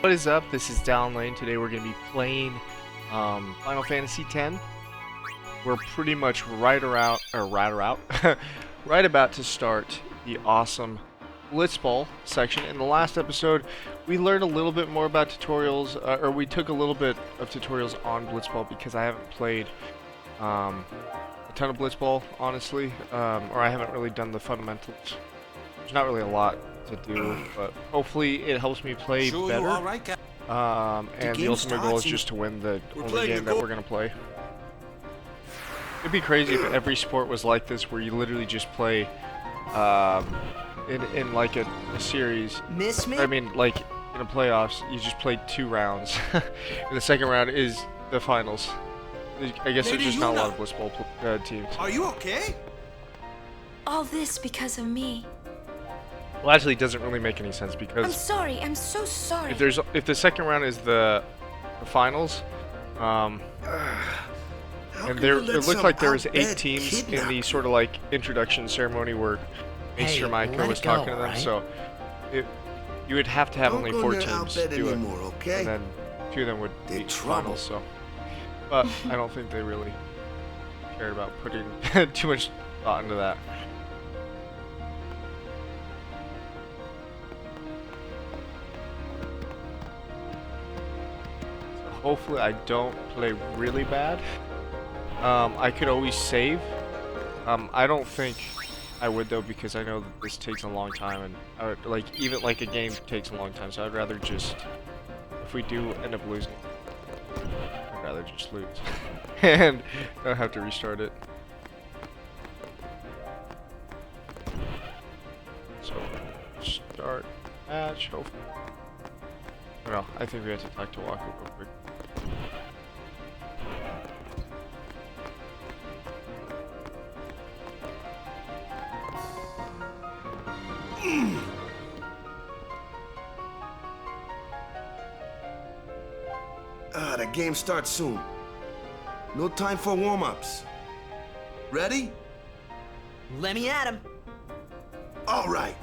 What is up? This is Down Lane. Today we're going to be playing Final Fantasy X. We're pretty much right about to start the awesome Blitzball section. In the last episode, we learned a little bit more about tutorials, or we took a little bit of tutorials on Blitzball because I haven't played a ton of Blitzball, honestly, or I haven't really done the fundamentals. There's not really a lot to do, but hopefully it helps me play better. And the ultimate goal is just to win the only game that we're gonna play. It'd be crazy if every sport was like this, where you literally just play in like a series. Miss me? I mean, like in a playoffs, you just play 2 rounds, and the second round is the finals. I guess there's just not a lot of Blitzball teams. Are you okay? All this because of me. Well, actually, it doesn't really make any sense because I'm sorry. I'm so sorry. if the second round is the finals, and it looked like there was 8 teams in the sort of like introduction ceremony where Mr. Maiko was talking to them. Right? So you would have to have only 4 teams do it, okay? And then 2 of them would be finals. So, but I don't think they really cared about putting too much thought into that. Hopefully I don't play really bad. I could always save. I don't think I would though, because I know that this takes a long time, and I would, even a game takes a long time, so I'd rather just, if we do end up losing, I'd rather just lose and not have to restart it. So start match, hopefully. No, I think we have to talk to Walker real quick. The game starts soon. No time for warm-ups. Ready? Let me at him. All right.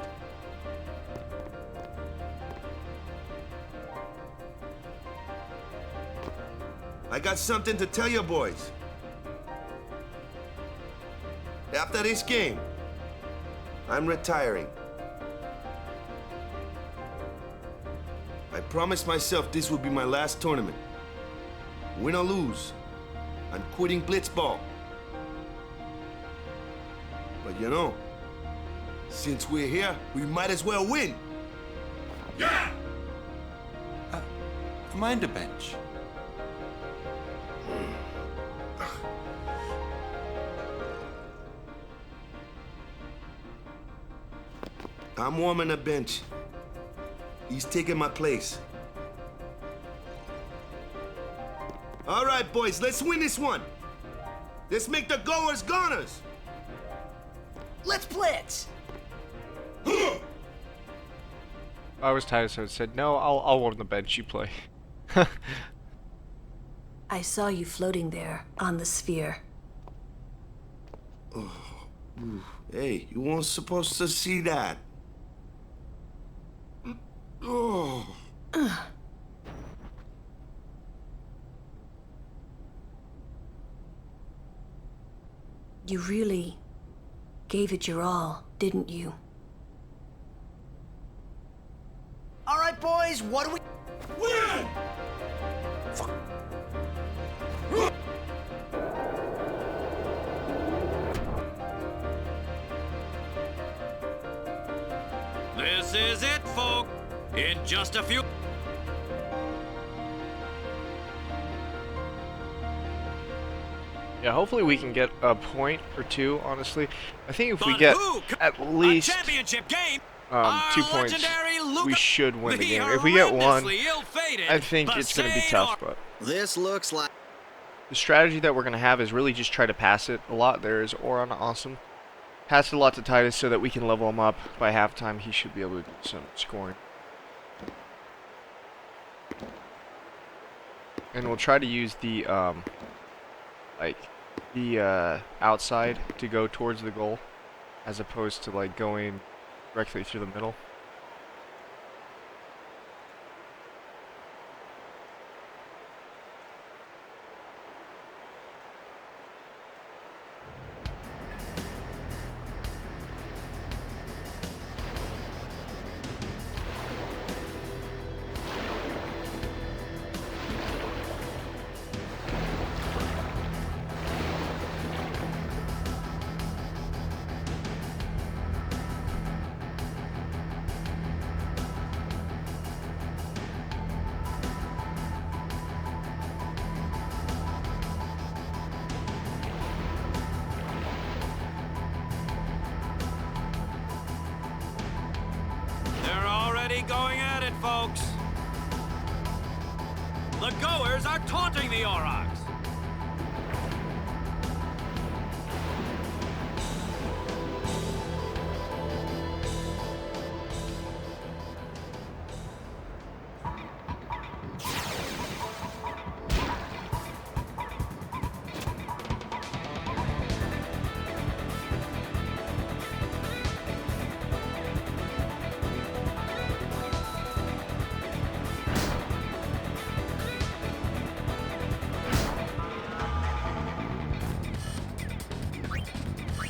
I got something to tell you boys. After this game, I'm retiring. I promised myself this would be my last tournament. Win or lose, I'm quitting Blitzball. But you know, since we're here, we might as well win. Yeah! Mind a bench. I'm warming the bench. He's taking my place. All right, boys, let's win this one. Let's make the goers goners. Let's blitz. I was tired, so I said, no, I'll warm the bench, you play. I saw you floating there on the sphere. Oh, hey, you weren't supposed to see that. Oh. You really gave it your all, didn't you? All right, boys, what do we... Win! Fuck. This is it, folk. In just a few... Yeah, hopefully we can get a point or 2, honestly. I think if we get at least championship game, 2 points, we should win the game. If we get 1, I think it's going to be tough, but This looks like... the strategy that we're going to have is really just try to pass it a lot. There is Auron, awesome. Pass it a lot to Titus so that we can level him up. By halftime, he should be able to do some scoring. And we'll try to use the, outside to go towards the goal, as opposed to, going directly through the middle. going at it, folks. The goers are taunting the Aurochs.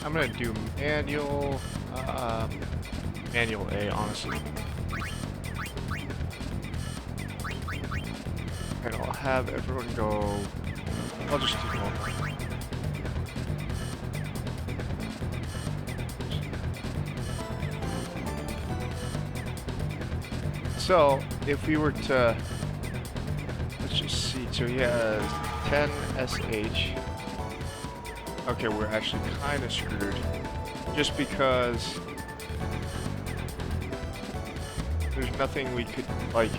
I'm gonna do manual A, honestly. And I'll have everyone go. I'll just do normal. So, if we were to, let's just see. So he has 10 SH. Okay, we're actually kind of screwed. Just because there's nothing we could, like,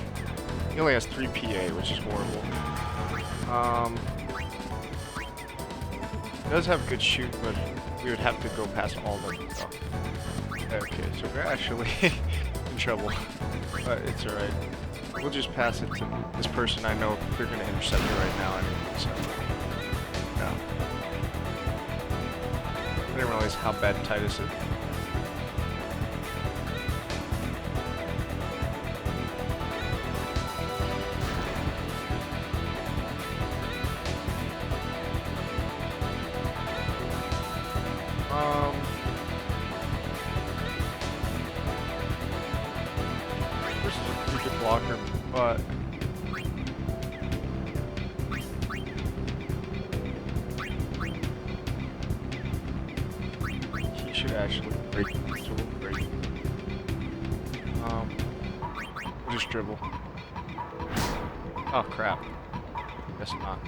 he only has 3 PA, which is horrible. He does have good shoot, but we would have to go past all of them. So. Okay, so we're actually in trouble. But it's alright. We'll just pass it to this person. I know they're going to intercept it right now anyway, so. No. I didn't realize how bad Titus is. This is a pretty good blocker, but he should actually break, so we'll break. We'll just dribble. Oh crap. Guess not.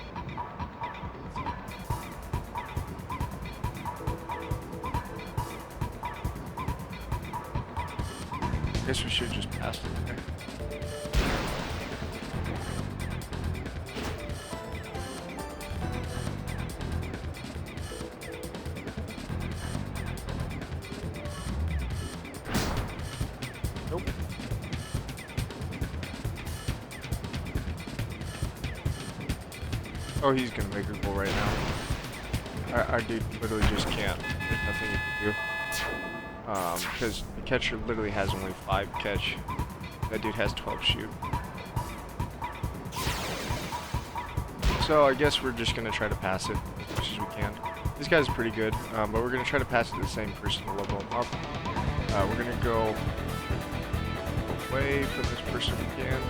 Guess we should just pass it there. Nope. Oh, he's gonna make a goal right now. Our dude literally just can't. There's nothing he can do. Because the catcher literally has only 5 catch. That dude has 12 shoot. So I guess we're just gonna try to pass it as much as we can. This guy's pretty good, but we're gonna try to pass it to the same person to level him up. We're gonna go away from this person we can,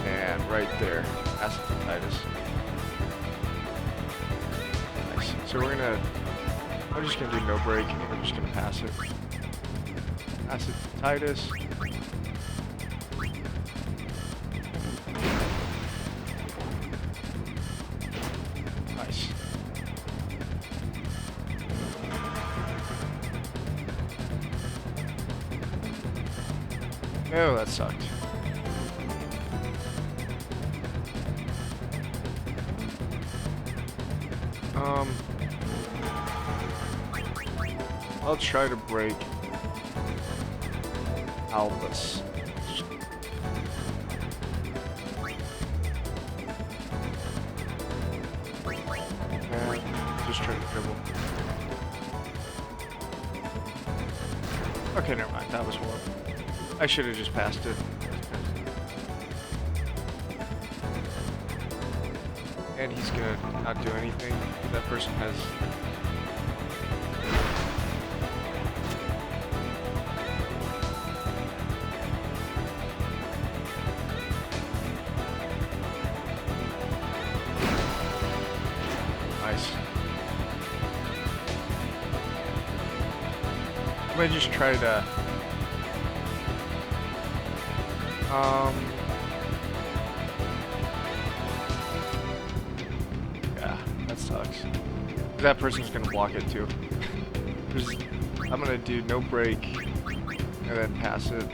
and right there, pass it to Titus. Nice. So we're gonna. I'm just gonna do no break, and we're just gonna pass it. Pass it to Titus. Nice. Oh, that sucked. I'll try to break Albus. And just try to dribble. Okay, never mind. That was horrible. I should have just passed it. And he's gonna not do anything. That person has. Nice. I might just try to. Yeah, that sucks. That person's gonna block it too. I'm gonna do no break and then pass it.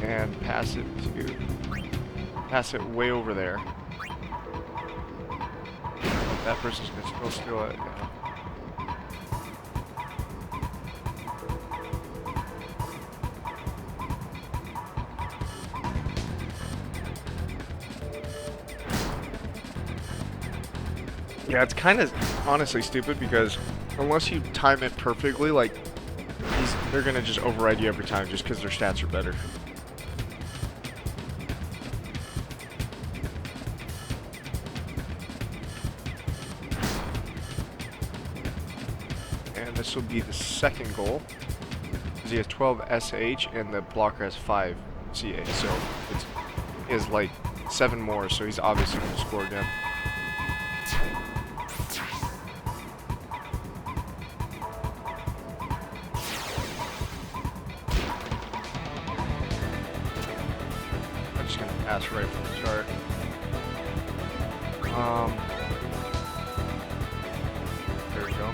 and pass it way over there. Oh, that person's gonna still steal it. Yeah. Yeah, it's kind of honestly stupid because unless you time it perfectly, like, they're gonna just override you every time just because their stats are better. And this will be the second goal, because he has 12 SH and the blocker has 5 CA, so it is like 7 more, so he's obviously gonna score again. Pass right from the start. There we go.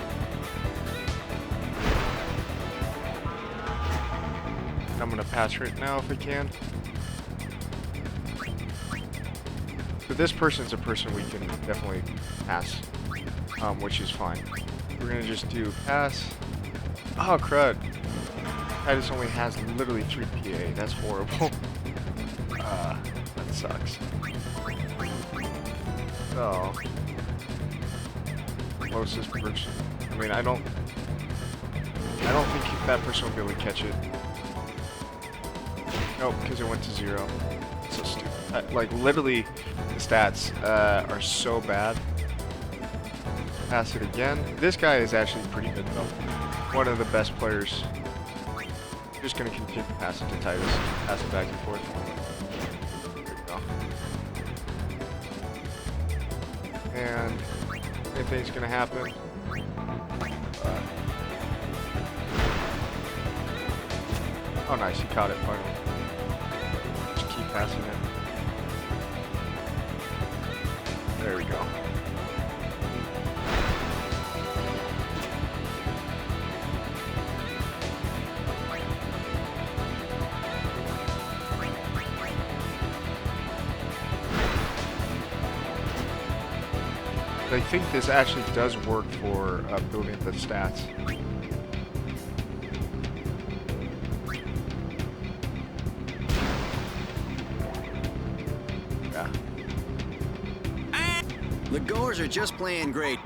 I'm gonna pass right now if I can. But this person's a person we can definitely pass, which is fine. We're gonna just do pass. Oh crud! Titus only has literally 3 PA. That's horrible. That sucks. So, closest person. I mean, I don't think that person will be able to catch it. Nope, because it went to 0. So stupid. Like literally, the stats are so bad. Pass it again. This guy is actually pretty good though. One of the best players. I'm just gonna continue to pass it to Titus. Pass it back and forth. And anything's gonna happen. Oh nice, he caught it finally. Just keep passing it. There we go. I think this actually does work for building the stats. Yeah. The goers are just playing great.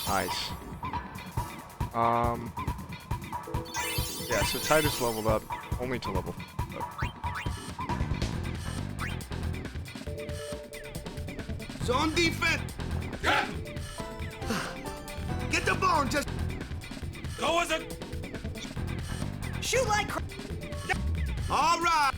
Nice. Yeah, so Titus leveled up only to level up. Zone defense! Get the ball and just... Go as a... Shoot like All right!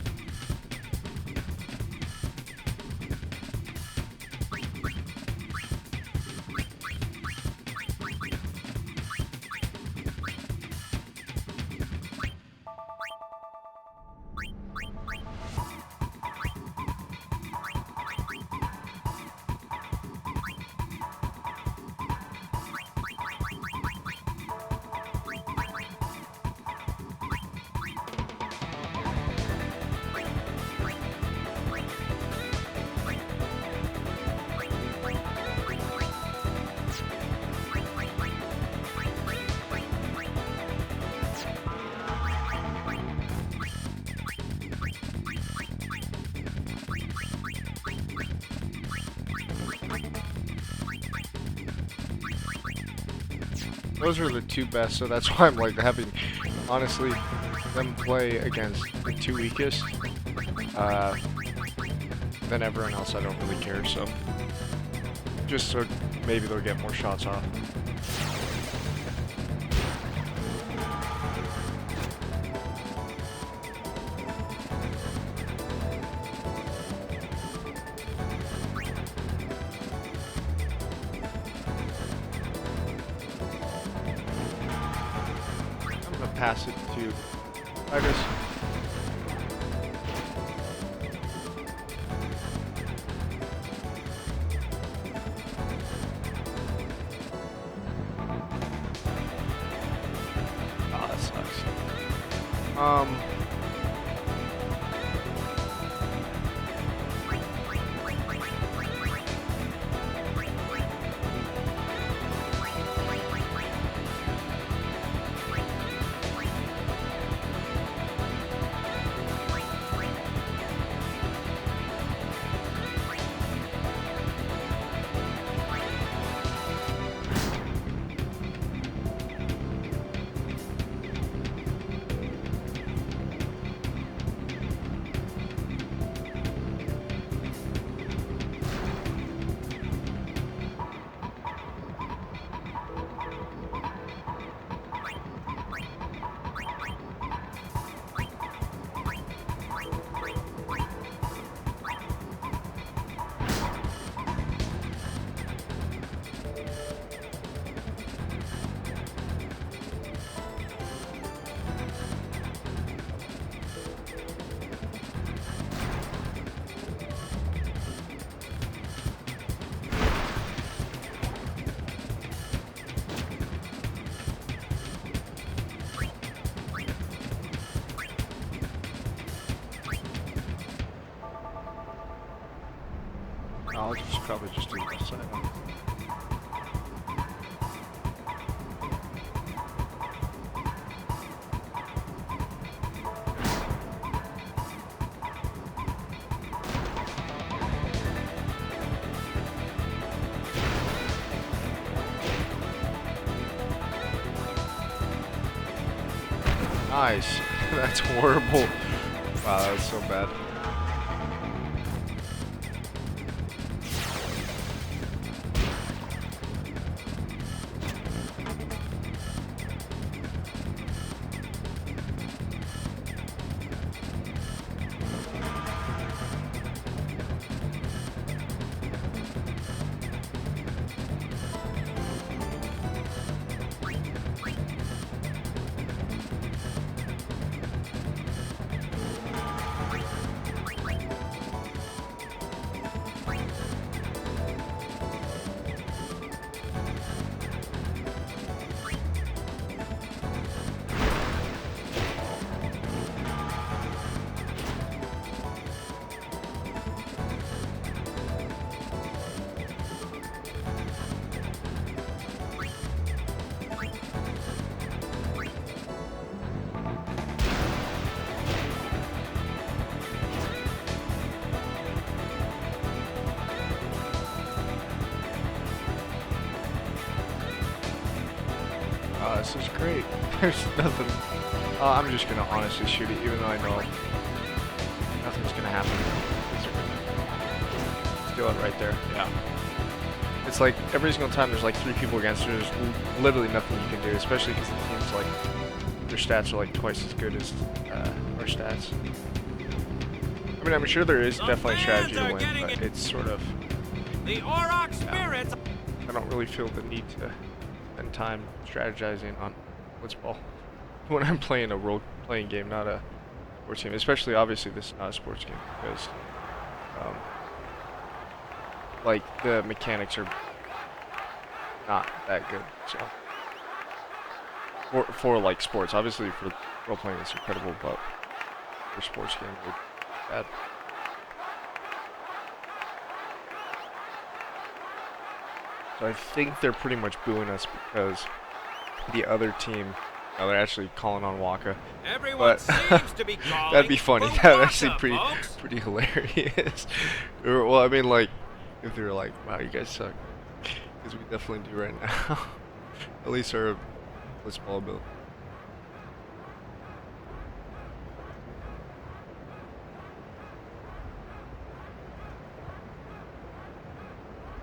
Those are the 2 best, so that's why I'm like having, honestly, them play against the 2 weakest. Then everyone else I don't really care, so just so maybe they'll get more shots off. Pass it to Titus. Oh, that sucks. I'll just probably just do the left side one. Nice. That's horrible. Wow, that's so bad. This is great. There's nothing. I'm just gonna honestly shoot it, even though I know nothing's gonna happen. Steal it right there. Yeah. It's like every single time there's like 3 people against you, there's literally nothing you can do, especially because the team's like their stats are like twice as good as our stats. I mean, I'm sure there is definitely a strategy to win, but it's sort of. The Auron spirits. I don't really feel the need to spend time strategizing on blitzball when I'm playing a role-playing game, not a sports game. Especially, obviously, this is not a sports game because, like, the mechanics are not that good. So, for like sports, obviously for role-playing it's incredible, but for sports game, it's bad. So I think they're pretty much booing us because the other team, they're actually calling on Waka. Everyone But seems to be calling that'd be funny. for That'd Waka, actually folks. pretty hilarious. Or, well, I mean, like, if they were like, "Wow, you guys suck," because we definitely do right now. At least our blitzball ability.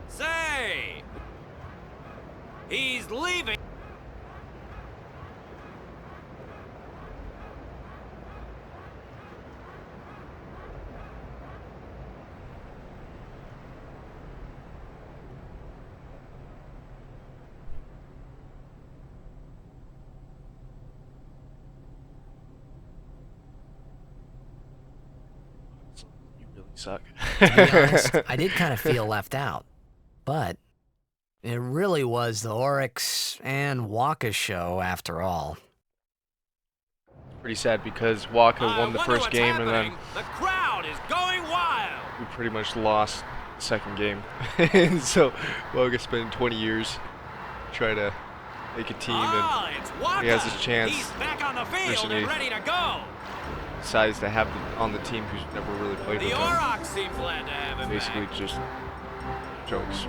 Say, he's leaving. You really suck. To be honest, I did kind of feel left out, but it really was the Oryx and Waka show after all. pretty sad because Waka won the first game and then the crowd is going wild. we pretty much lost the second game. And so Waka spent 20 years trying to make a team, and It's Waka. he has his chance. He's back on the field Person and he ready to go. decides to have on the team who's never really played The with him. Aurochs seem glad to have him Basically back. just jokes.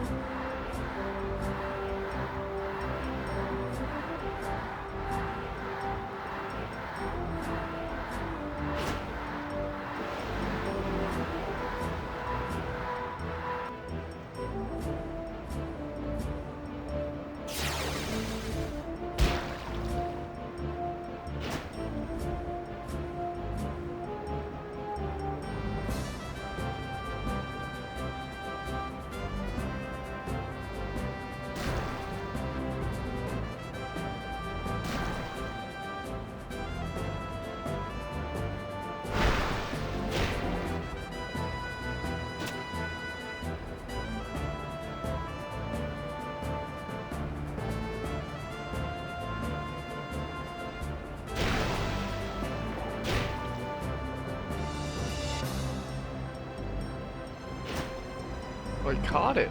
Oh, he caught it.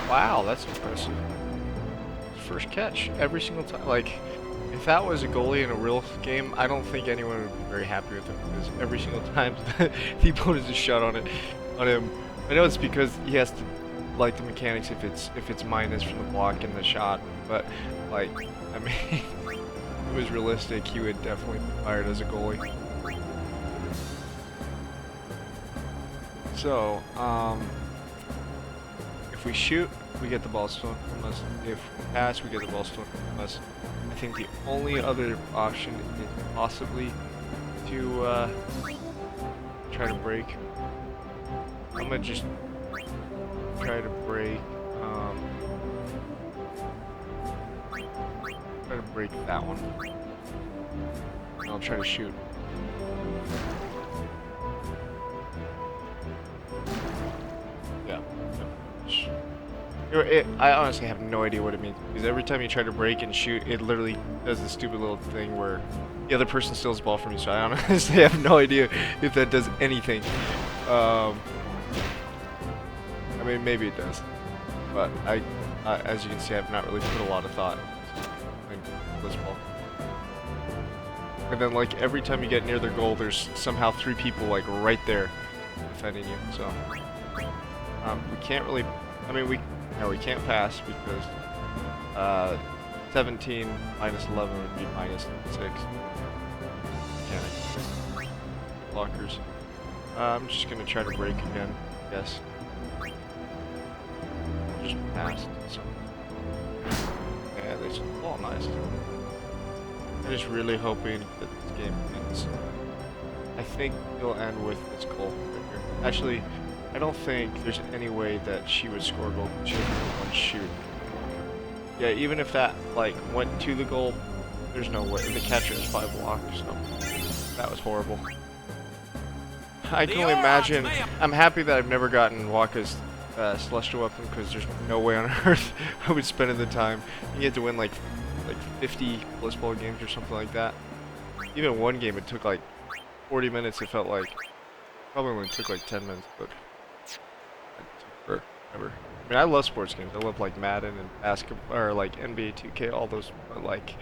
Wow, that's impressive. First catch every single time. Like, if that was a goalie in a real game, I don't think anyone would be very happy with him, because every single time the opponent just shot on him. I know it's because he has to like the mechanics if it's minus from the block and the shot, but like, I mean, if it was realistic, he would definitely be fired as a goalie. So, if we shoot, we get the ball stolen from us. If we pass, we get the ball stolen from us. I think the only other option is possibly to try to break. I'm gonna just try to break. Try to break that one. And I'll try to shoot. Yeah. I honestly have no idea what it means, because every time you try to break and shoot, it literally does this stupid little thing where the other person steals the ball from you, so I honestly have no idea if that does anything. I mean, maybe it does, but as you can see, I've not really put a lot of thought into this ball. And then, like, every time you get near their goal, there's somehow 3 people, like, right there defending you, so we can't really, I mean, we can't pass because 17 minus 11 would be minus 6. Mechanic. Blockers. I'm just gonna try to break again, I guess. Just passed. So. Yeah, they just all nice. I'm just really hoping that this game ends. I think it'll end with this goal right here. Actually, I don't think there's any way that she would score a goal. She would one shoot. Yeah, even if that like went to the goal, there's no way. The catcher has 5 blocks, so that was horrible. I can only imagine. I'm happy that I've never gotten Waka's celestial weapon, because there's no way on earth I would spend the time. You had to win like 50 Blitzball games or something like that. Even one game, it took like 40 minutes. It felt like probably only took like 10 minutes, but. Forever. I mean, I love sports games. I love like Madden and basketball, or like NBA 2K, all those. But like,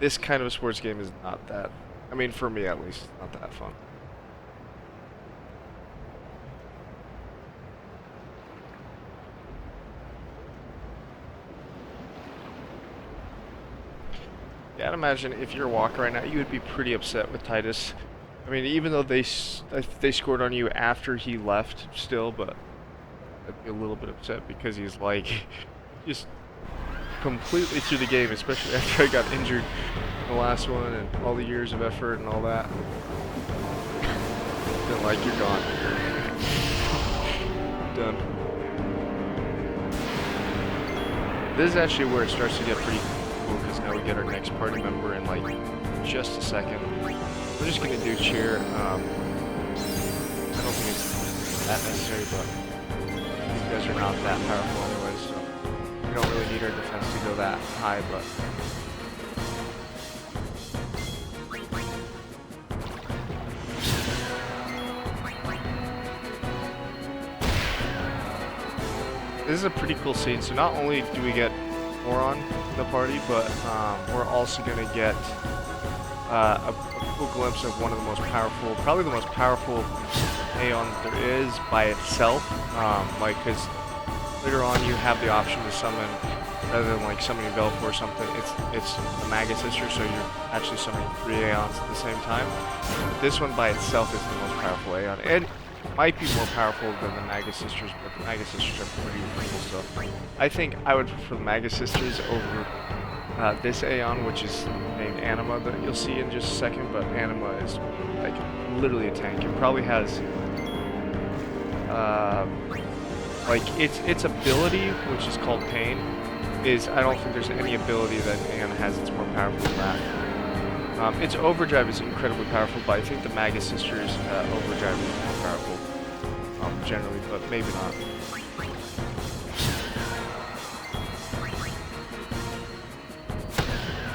this kind of a sports game is not that. I mean, for me at least, not that fun. Yeah, I'd imagine if you're a Walker right now, you would be pretty upset with Titus. I mean, even though they scored on you after he left, still, but I'd be a little bit upset because he's like just completely through the game, especially after I got injured in the last one and all the years of effort and all that. Then like, you're gone. Done. This is actually where it starts to get pretty cool, because now we get our next party member in like just a second. We're just gonna do cheer. I don't think it's that necessary, but these guys are not that powerful anyway, so we don't really need our defense to go that high, but this is a pretty cool scene. So not only do we get Auron in the party, but we're also gonna get a cool glimpse of one of the most powerful, probably the most powerful Aeon that there is by itself. Like, because later on you have the option to summon, rather than like summoning Belfour or something, it's the Magus Sister, so you're actually summoning 3 Aeons at the same time. But this one by itself is the most powerful Aeon. It might be more powerful than the Magus Sisters, but the Magus Sisters are pretty cool stuff. I think I would prefer the Magus Sisters over this Aeon, which is named Anima, that you'll see in just a second, but Anima is like literally a tank. It probably has like its ability, which is called Pain, is, I don't think there's any ability that Anna has that's more powerful than that. Its Overdrive is incredibly powerful, but I think the Magus Sisters Overdrive is more powerful, generally, but maybe not.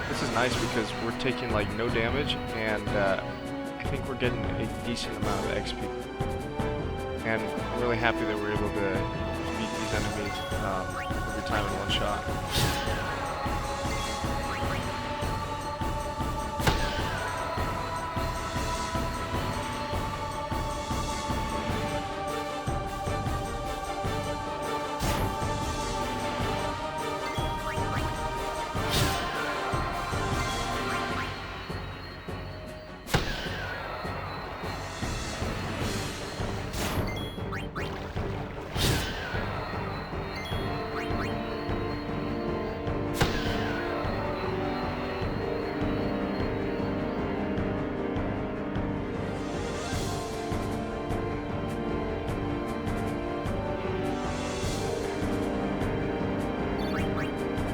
This is nice because we're taking like no damage, and I think we're getting a decent amount of XP. And I'm really happy that we're able to beat these enemies every time in one shot.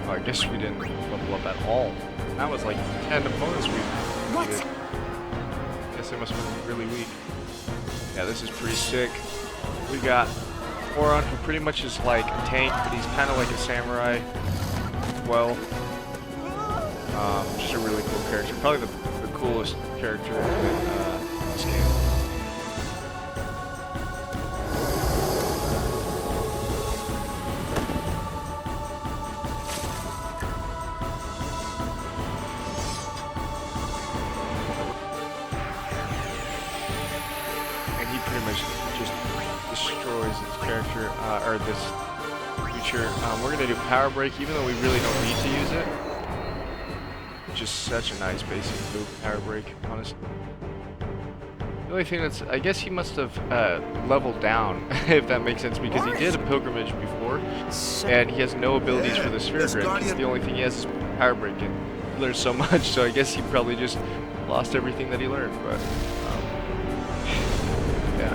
I guess we didn't level up at all. That was like 10 opponents we defeated. Guess they must have been really weak. Yeah, this is pretty sick. We got Auron, who pretty much is like a tank, but he's kind of like a samurai as well. Just a really cool character. Probably the coolest character in this game. Just destroys this character, or this creature. We're gonna do Power Break, even though we really don't need to use it. Just such a nice basic move, Power Break, honestly. The only thing that's, I guess he must have leveled down, if that makes sense, because he did a pilgrimage before, and he has no abilities for the Sphere Grid, because the only thing he has is Power Break, and he learns so much, so I guess he probably just lost everything that he learned, but yeah.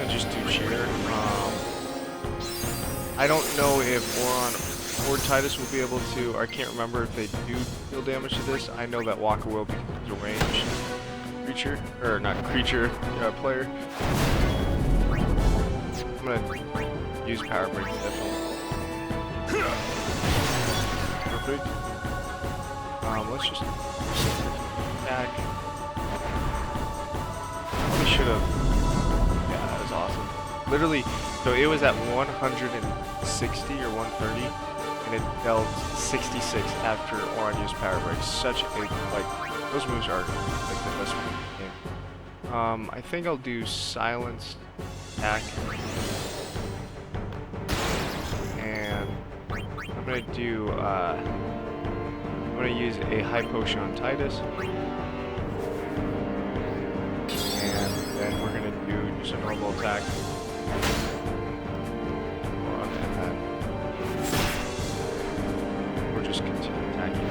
Just do cheer. I don't know if Auron or Titus will be able to. I can't remember if they do deal damage to this. I know that Walker will because he's a ranged creature, or not creature, player. I'm gonna use Power Break definitely. Perfect. Let's just attack. We should have. Awesome. Literally, so it was at 160 or 130, and it dealt 66 after Auron used Power Break. Such a, like, those moves are like the best move in the game. I think I'll do Silence Attack, and I'm gonna use a High Potion on Titus. Then we're gonna do just a normal attack. And then we'll just continue attacking.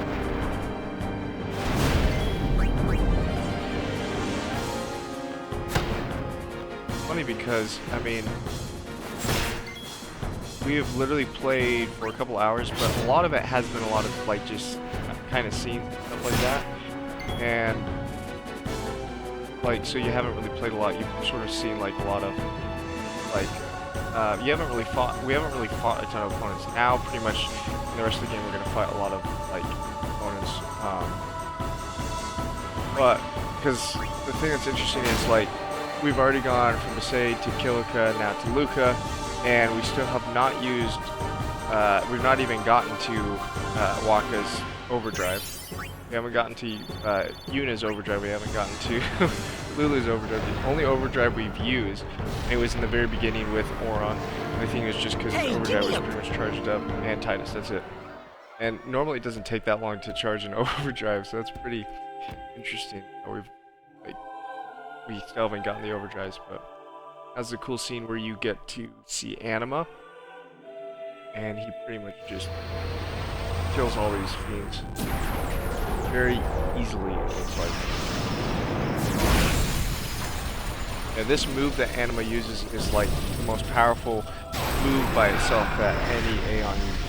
Funny because, I mean, we have literally played for a couple hours, but a lot of it has been a lot of like just kind of scenes and stuff like that. And like, so you haven't really played a lot. You've sort of seen like a lot of like we haven't really fought a ton of opponents. Now pretty much in the rest of the game we're gonna fight a lot of like opponents. But because the thing that's interesting is like we've already gone from Basay to Kilika, now to Luca, and we still have not used, we've not even gotten to Waka's overdrive. We haven't gotten to Yuna's overdrive, we haven't gotten to Lulu's overdrive. The only overdrive we've used, and it was in the very beginning with Auron. I think it was just because his overdrive was pretty much charged up, and Titus, that's it. And normally it doesn't take that long to charge an overdrive, so that's pretty interesting. We still haven't gotten the overdrives, but that's a cool scene where you get to see Anima, and he pretty much just kills all these fiends very easily, it looks like. And this move that Anima uses is like the most powerful move by itself that any Aeon uses.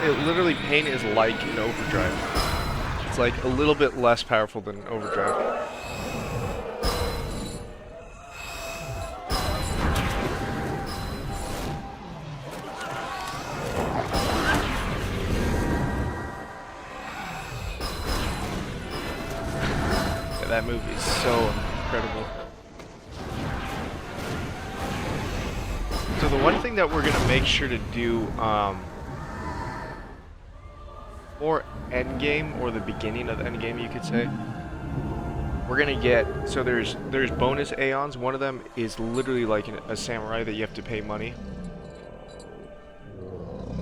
It literally, Pain is like an overdrive. It's like a little bit less powerful than an overdrive. Yeah, that move is so incredible. So the one thing that we're gonna make sure to do, or endgame, or the beginning of the endgame, you could say. We're gonna get, so there's bonus Aeons. One of them is literally like a samurai that you have to pay money,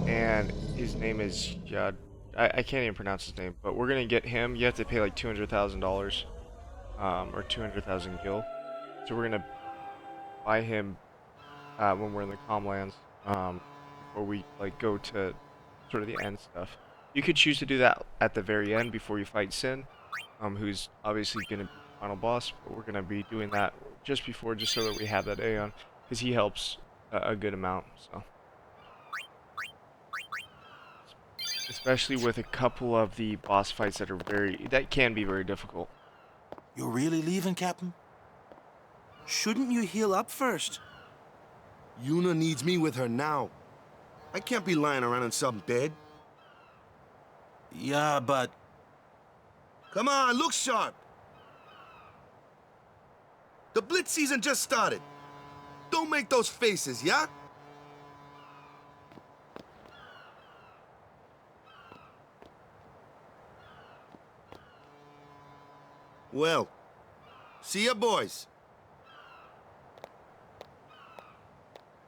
and his name is Yad. I can't even pronounce his name, but we're gonna get him. You have to pay like $200,000, or 200,000 gil. So we're gonna buy him when we're in the Comlands, before we like go to sort of the end stuff. You could choose to do that at the very end before you fight Sin, who's obviously going to be the final boss, but we're going to be doing that just before, just so that we have that Aeon, because he helps a good amount, so. Especially with a couple of the boss fights that can be very difficult. You're really leaving, Captain? Shouldn't you heal up first? Yuna needs me with her now. I can't be lying around in some bed. Yeah, but... Come on, look sharp. The Blitz season just started. Don't make those faces, yeah? Well, see ya, boys.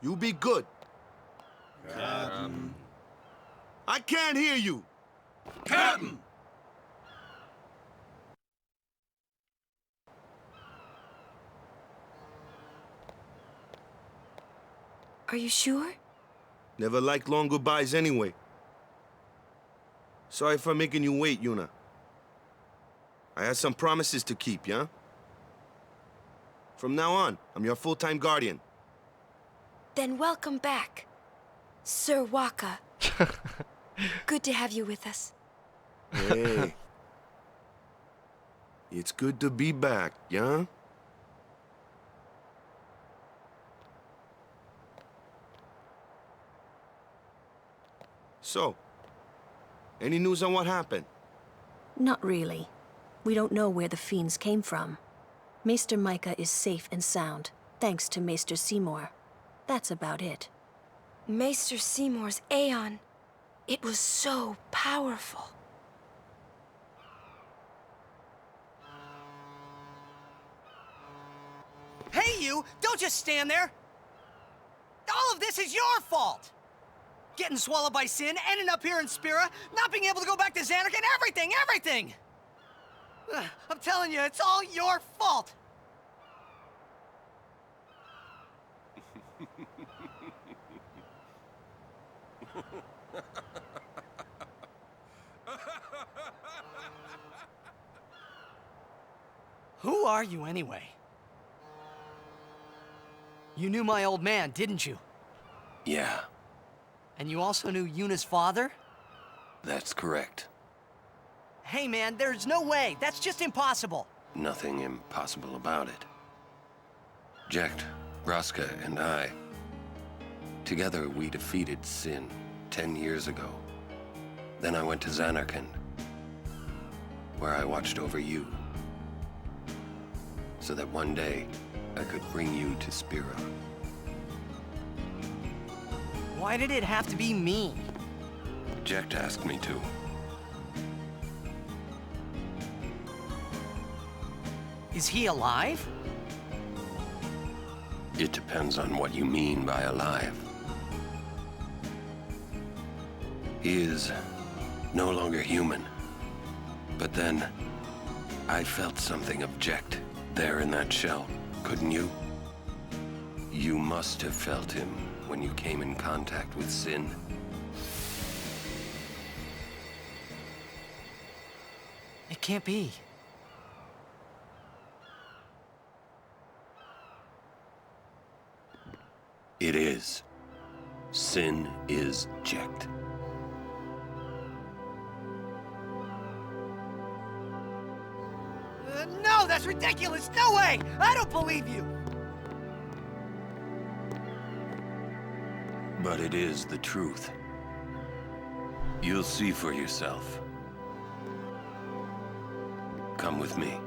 You be good. Captain. I can't hear you. Captain! Are you sure? Never liked long goodbyes anyway. Sorry for making you wait, Yuna. I had some promises to keep, yeah? From now on, I'm your full-time guardian. Then welcome back, Sir Waka. Good to have you with us. Hey. It's good to be back, yeah? So, any news on what happened? Not really. We don't know where the fiends came from. Maester Micah is safe and sound, thanks to Maester Seymour. That's about it. Maester Seymour's Aeon. It was so powerful. Hey, you! Don't just stand there! All of this is your fault! Getting swallowed by Sin, ending up here in Spira, not being able to go back to Xanark, and everything! I'm telling you, it's all your fault! Who are you, anyway? You knew my old man, didn't you? Yeah, And you also knew Yuna's father? that's correct. Hey, man, there's no way. That's just impossible. Nothing impossible about it. Jecht, Vraska, and I, together we defeated Sin 10 years ago. Then I went to Zanarkand, where I watched over you, so that one day I could bring you to Spira. Why did it have to be me? Jecht asked me to. Is he alive? It depends on what you mean by alive. He is no longer human. But then, I felt something of Jecht there in that shell, couldn't you? You must have felt him when you came in contact with Sin. It can't be. It is. Sin is Jecht. No, that's ridiculous! No way! I don't believe you! But it is the truth. You'll see for yourself. Come with me.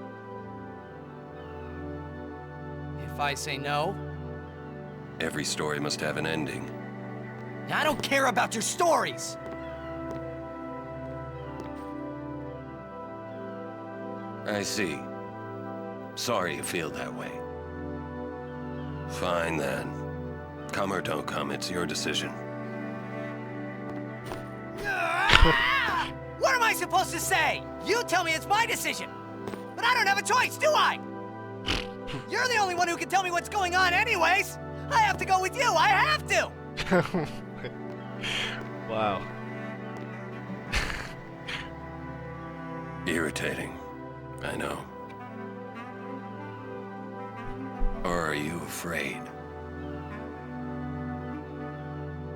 If I say no? Every story must have an ending. I don't care about your stories! I see. Sorry you feel that way. Fine then. Come or don't come, it's your decision. What am I supposed to say? You tell me it's my decision. But I don't have a choice, do I? You're the only one who can tell me what's going on anyways. I have to go with you. I have to. Wow. Irritating. I know. Or are you afraid?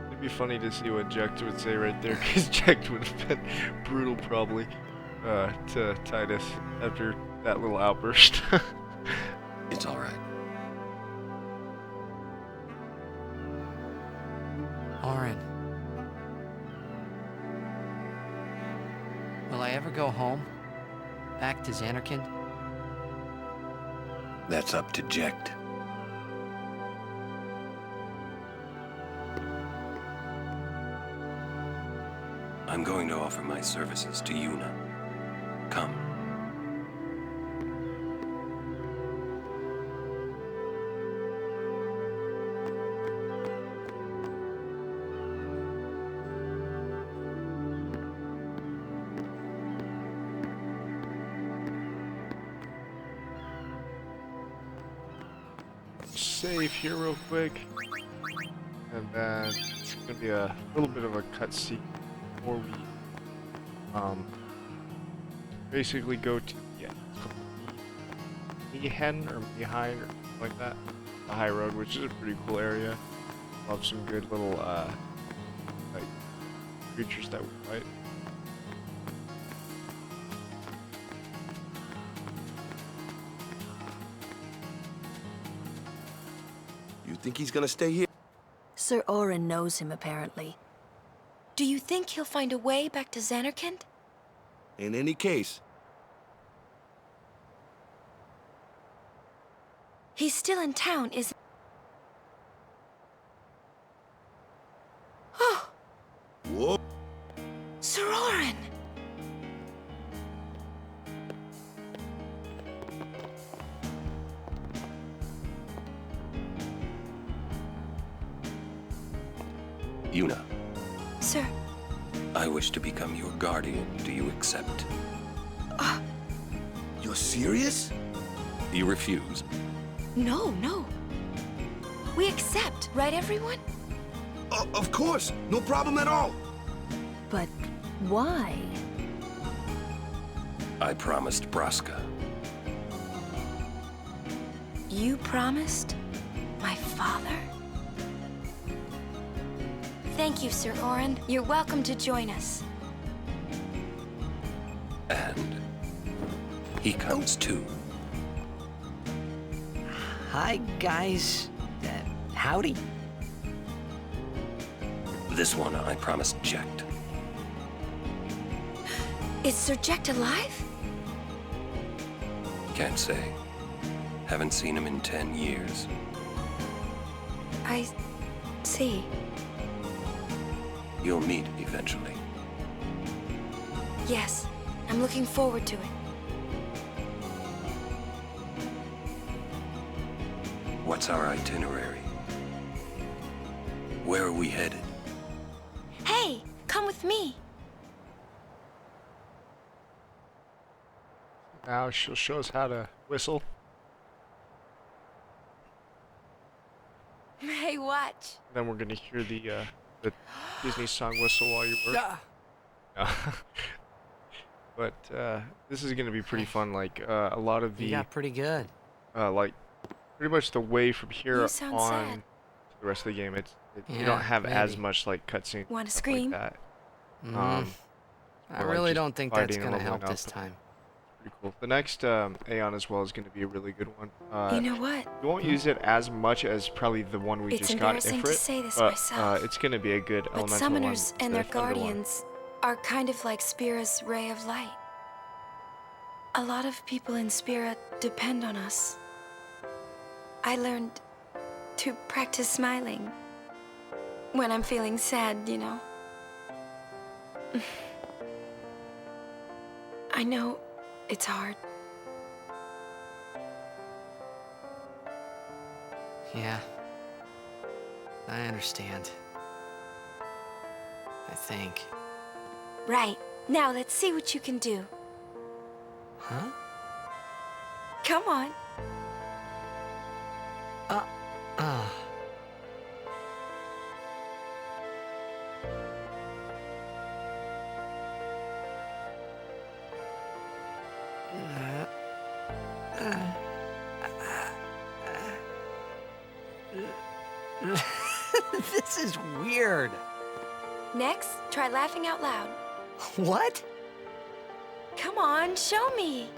It'd be funny to see what Jecht would say right there, because Jecht would have been brutal probably to Titus after that little outburst. It's all right. Auron. Will I ever go home? Back to Zanarkand? That's up to Jecht. I'm going to offer my services to Yuna. Come. Save here real quick, and then it's gonna be a little bit of a cutscene before we basically go to Mehen or Mehein or something like that, the high road, which is a pretty cool area. Love some good little like creatures that we fight. You think he's gonna stay here? Sir Auron knows him, apparently. Do you think he'll find a way back to Zanarkand? In any case, He's still in town, isn't... Oh! whoa. Sir Auron! Yuna, Sir, I wish to become your guardian. Do you accept? You're serious? You refuse. no. We accept, right everyone? Of course, no problem at all. But why? I promised Braska. You promised? My father? Thank you, Sir Auron. You're welcome to join us. And he comes too. Hi, guys. Howdy. This one I promised Jecht. Is Sir Jecht alive? Can't say. Haven't seen him in 10 years. I see. You'll meet eventually. Yes, I'm looking forward to it. What's our itinerary? Where are we headed? Hey, come with me. Now she'll show us how to whistle. Hey, watch. Then we're gonna hear the Disney song whistle while you work. But this is gonna be pretty fun. Like a lot of the You got pretty good. like pretty much the way from here You on sound to sad. the rest of the game, you Yeah, don't have as maybe. much like cutscenes. Wanna stuff scream? Like that. I or, like, really just don't think that's fighting and gonna help leveling this up. time. Pretty cool. The next Aeon as well is gonna be a really good one. You know what? We won't use it as much as probably the one we It's just got, embarrassing to Ifrit, say this but myself, it's gonna be a good But elemental one. summoners and the their thunder one. guardians are kind of like Spira's ray of light. A lot of people in Spira depend on us. I learned to practice smiling when I'm feeling sad, you know. I know it's hard. Yeah. I understand. I think. Right. Now let's see what you can do. Huh? Come on. Ah. This is weird. Next, try laughing out loud. What? Come on, show me.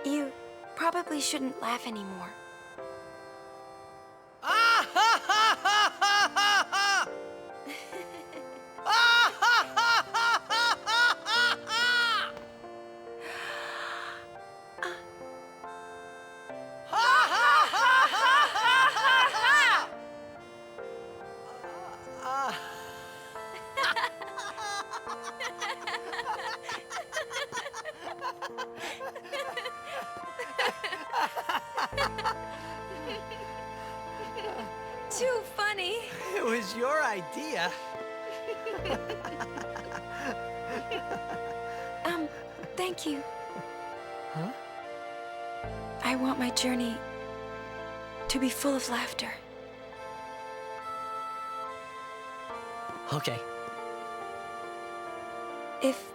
You probably shouldn't laugh anymore. Too funny. It was your idea. Thank you. Huh? I want my journey to be full of laughter. Okay. If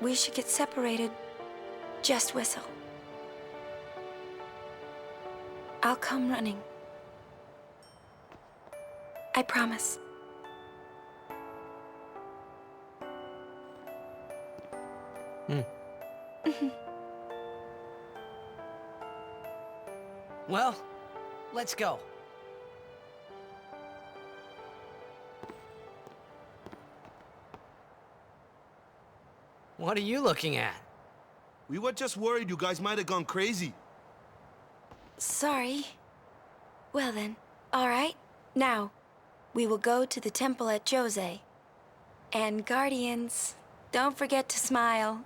we should get separated, just whistle. I'll come running. I promise. Well, let's go. What are you looking at? We were just worried you guys might have gone crazy. Sorry. Well then, all right. Now, we will go to the temple at Jose. And Guardians, don't forget to smile.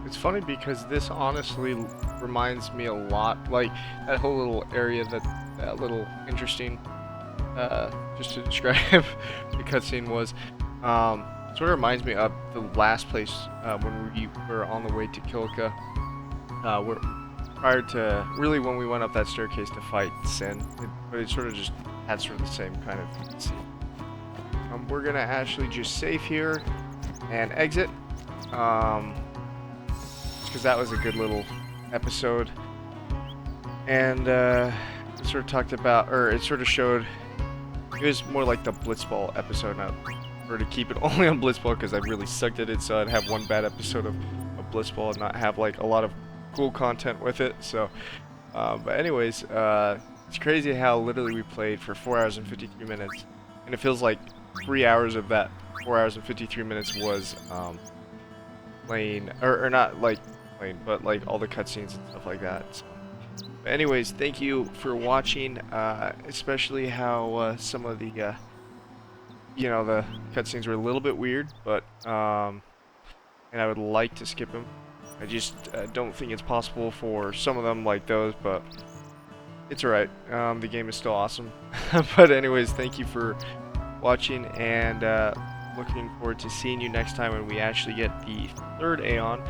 It's funny because this honestly reminds me a lot, like that whole little area, that little interesting just to describe the cutscene was, sort of reminds me of the last place when we were on the way to Kilika. Where prior to really when we went up that staircase to fight Sin, but it sort of just had sort of the same kind of scene. We're gonna actually just save here and exit, because that was a good little episode, and it sort of talked about, or it sort of showed. It was more like the Blitzball episode, not or to keep it only on Blitzball because I really sucked at it, so I'd have one bad episode of Blitzball and not have like a lot of cool content with it. So, but anyways, it's crazy how literally we played for 4 hours and 53 minutes, and it feels like 3 hours of that 4 hours and 53 minutes was playing, or not like playing, but like all the cutscenes and stuff like that. So, but anyways, thank you for watching, especially how some of the you know, the cutscenes were a little bit weird, but and I would like to skip them. I just don't think it's possible for some of them like those, but it's alright. The game is still awesome. But anyways, thank you for watching, and looking forward to seeing you next time when we actually get the third Aeon,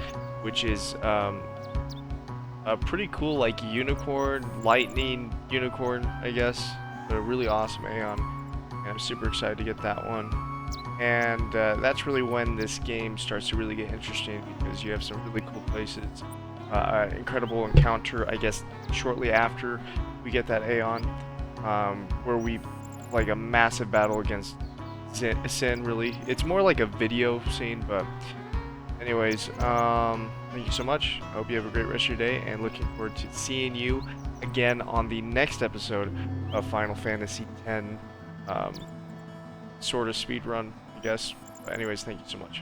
which is a pretty cool like unicorn, lightning unicorn, I guess, but a really awesome Aeon, and I'm super excited to get that one. And that's really when this game starts to really get interesting, because you have some really cool places, incredible encounter, I guess, shortly after we get that Aeon, where we like a massive battle against Sin. Really, it's more like a video scene, but anyways, thank you so much. I hope you have a great rest of your day, and looking forward to seeing you again on the next episode of Final Fantasy X, sort of speedrun, I guess. But anyways, thank you so much.